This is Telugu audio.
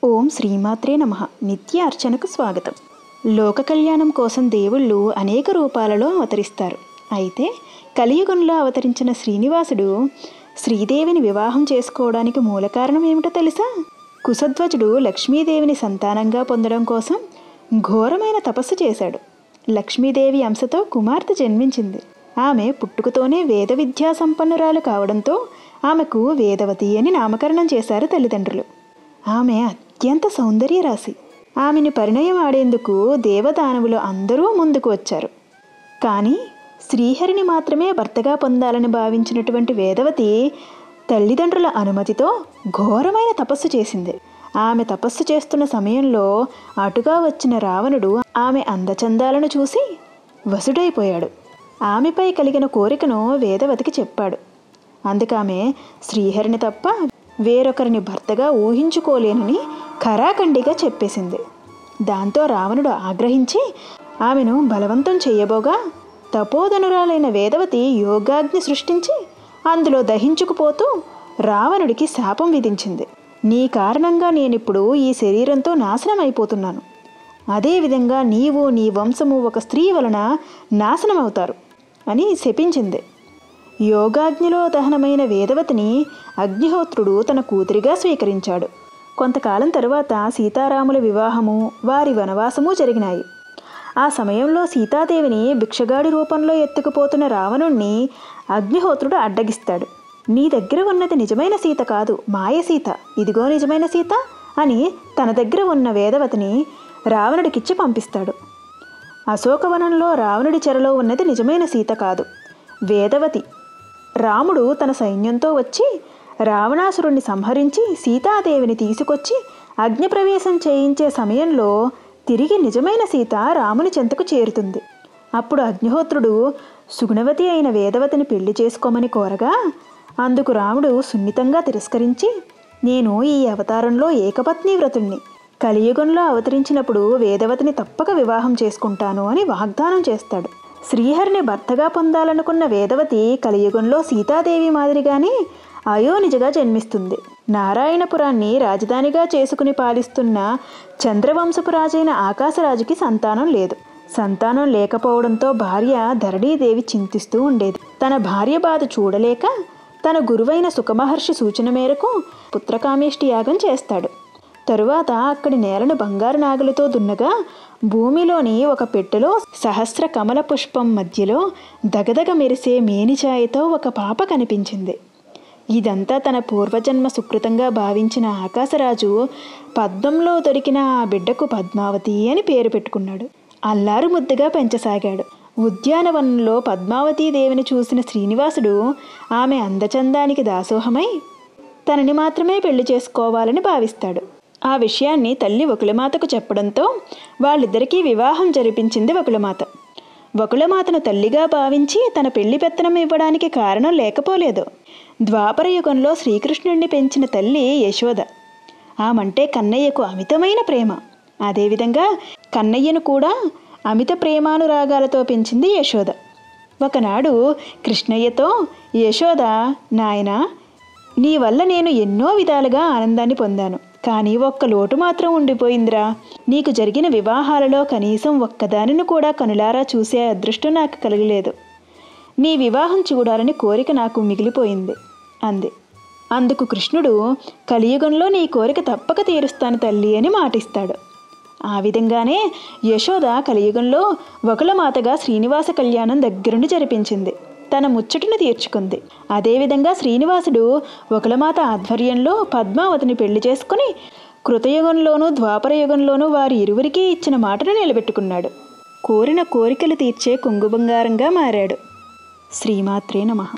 ఓం శ్రీమాత్రే నమః. నిత్య అర్చనకు స్వాగతం. లోక కళ్యాణం కోసం దేవుళ్ళు అనేక రూపాలలో అవతరిస్తారు. అయితే కలియుగంలో అవతరించిన శ్రీనివాసుడు శ్రీదేవిని వివాహం చేసుకోవడానికి మూల కారణం ఏమిటో తెలుసా? కుశధ్వజుడు లక్ష్మీదేవిని సంతానంగా పొందడం కోసం ఘోరమైన తపస్సు చేశాడు. లక్ష్మీదేవి అంశతో కుమార్తె జన్మించింది. ఆమె పుట్టుకతోనే వేద విద్యా సంపన్నురాలు కావడంతో ఆమెకు వేదవతి అని నామకరణం చేశారు తల్లిదండ్రులు. ఆమె అత్యంత సౌందర్య రాశి. ఆమెను పరిణయం ఆడేందుకు దేవదానవులు అందరూ ముందుకు వచ్చారు. కానీ శ్రీహరిని మాత్రమే భర్తగా పొందాలని భావించినటువంటి వేదవతి తల్లిదండ్రుల అనుమతితో ఘోరమైన తపస్సు చేసింది. ఆమె తపస్సు చేస్తున్న సమయంలో అటుగా వచ్చిన రావణుడు ఆమె అందచందాలను చూసి వశుడైపోయాడు. ఆమెపై కలిగిన కోరికను వేదవతికి చెప్పాడు. అందుకామె శ్రీహరిని తప్ప వేరొకరిని భర్తగా ఊహించుకోలేనని ఖరాఖండిగా చెప్పేసింది. దాంతో రావణుడు ఆగ్రహించి ఆమెను బలవంతం చేయబోగా తపోధనురాలైన వేదవతి యోగాగ్ని సృష్టించి అందులో దహించుకుపోతూ రావణుడికి శాపం విధించింది. నీ కారణంగా నేనిప్పుడు ఈ శరీరంతో నాశనం అయిపోతున్నాను. అదేవిధంగా నీవు నీ వంశము ఒక స్త్రీ వలన నాశనమవుతారు అని శపించింది. యోగాగ్నిలో దహనమైన వేదవతిని అగ్నిహోత్రుడు తన కూతురిగా స్వీకరించాడు. కొంతకాలం తరువాత సీతారాముల వివాహము, వారి వనవాసము జరిగినాయి. ఆ సమయంలో సీతాదేవిని భిక్షగాడి రూపంలో ఎత్తుకుపోతున్న రావణుణ్ణి అగ్నిహోత్రుడు అడ్డగిస్తాడు. నీ దగ్గర ఉన్నది నిజమైన సీత కాదు, మాయ సీత, ఇదిగో నిజమైన సీత అని తన దగ్గర ఉన్న వేదవతిని రావణుడికిచ్చి పంపిస్తాడు. అశోకవనంలో రావణుడి చెరలో ఉన్నది నిజమైన సీత కాదు, వేదవతి. రాముడు తన సైన్యంతో వచ్చి రావణాసురుణ్ణి సంహరించి సీతాదేవిని తీసుకొచ్చి అగ్నిప్రవేశం చేయించే సమయంలో తిరిగి నిజమైన సీత రాముని చెంతకు చేరుతుంది. అప్పుడు అగ్నిహోత్రుడు సుగుణవతి అయిన వేదవతిని పెళ్లి చేసుకోమని కోరగా అందుకు రాముడు సున్నితంగా తిరస్కరించి, నేను ఈ అవతారంలో ఏకపత్ని వ్రతుణ్ణి, కలియుగంలో అవతరించినప్పుడు వేదవతిని తప్పక వివాహం చేసుకుంటాను అని వాగ్దానం చేస్తాడు. శ్రీహరిని భర్తగా పొందాలనుకున్న వేదవతి కలియుగంలో సీతాదేవి మాదిరిగానే అయోనిజగా జన్మిస్తుంది. నారాయణపురాన్ని రాజధానిగా చేసుకుని పాలిస్తున్న చంద్రవంశపు రాజైన ఆకాశరాజుకి సంతానం లేదు. సంతానం లేకపోవడంతో భార్య ధరణీదేవి చింతిస్తూ ఉండేది. తన భార్య బాధ చూడలేక తన గురువైన సుఖమహర్షి సూచన మేరకు పుత్రకామేష్టి యాగం చేస్తాడు. తరువాత అక్కడి నేలను బంగారు నాగలతో దున్నగా భూమిలోని ఒక పెట్టెలో సహస్ర కమల పుష్పం మధ్యలో దగదగ మెరిసే మేనిఛాయతో ఒక పాప కనిపించింది. ఇదంతా తన పూర్వజన్మ సుకృతంగా భావించిన ఆకాశరాజు పద్మంలో దొరికిన ఆ బిడ్డకు పద్మావతి అని పేరు పెట్టుకున్నాడు. అల్లారు ముద్దుగా పెంచసాగాడు. ఉద్యానవనంలో పద్మావతీదేవిని చూసిన శ్రీనివాసుడు ఆమె అందచందానికి దాసోహమై తనని మాత్రమే పెళ్లి చేసుకోవాలని భావిస్తాడు. ఆ విషయాన్ని తల్లి వకుళమాతకు చెప్పడంతో వాళ్ళిద్దరికీ వివాహం జరిపించింది వకుళమాత. వకుళమాతను తల్లిగా భావించి తన పెళ్లి పెత్తనం ఇవ్వడానికి కారణం లేకపోలేదు. ద్వాపర యుగంలో శ్రీకృష్ణుడిని పెంచిన తల్లి యశోద. ఆమంటే కన్నయ్యకు అమితమైన ప్రేమ. అదేవిధంగా కన్నయ్యను కూడా అమిత ప్రేమానురాగాలతో పెంచింది యశోద. ఒకనాడు కృష్ణయ్యతో యశోద, నాయనా, నీ వల్ల నేను ఎన్నో విధాలుగా ఆనందాన్ని పొందాను, కానీ ఒక్క లోటు మాత్రం ఉండిపోయిందిరా. నీకు జరిగిన వివాహాలలో కనీసం ఒక్కదానిని కూడా కనులారా చూసే అదృష్టం నాకు కలగలేదు. నీ వివాహం చూడాలని కోరిక నాకు మిగిలిపోయింది అంది. అందుకు కృష్ణుడు, కలియుగంలో నీ కోరిక తప్పక తీరుస్తాను తల్లి అని మాటిస్తాడు. ఆ విధంగానే యశోద కలియుగంలో వకుళమాతగా శ్రీనివాస కళ్యాణం దగ్గరుండి జరిపించింది. తన ముచ్చటను తీర్చుకుంది. అదేవిధంగా శ్రీనివాసుడు వకుళమాత ఆధ్వర్యంలో పద్మావతిని పెళ్లి చేసుకుని కృతయుగంలోనూ ద్వాపర యుగంలోనూ వారి ఇరువురికి ఇచ్చిన మాటను నిలబెట్టుకున్నాడు. కోరిన కోరికలు తీర్చే కొంగు బంగారంగా మారాడు. శ్రీమాత్రే నమః.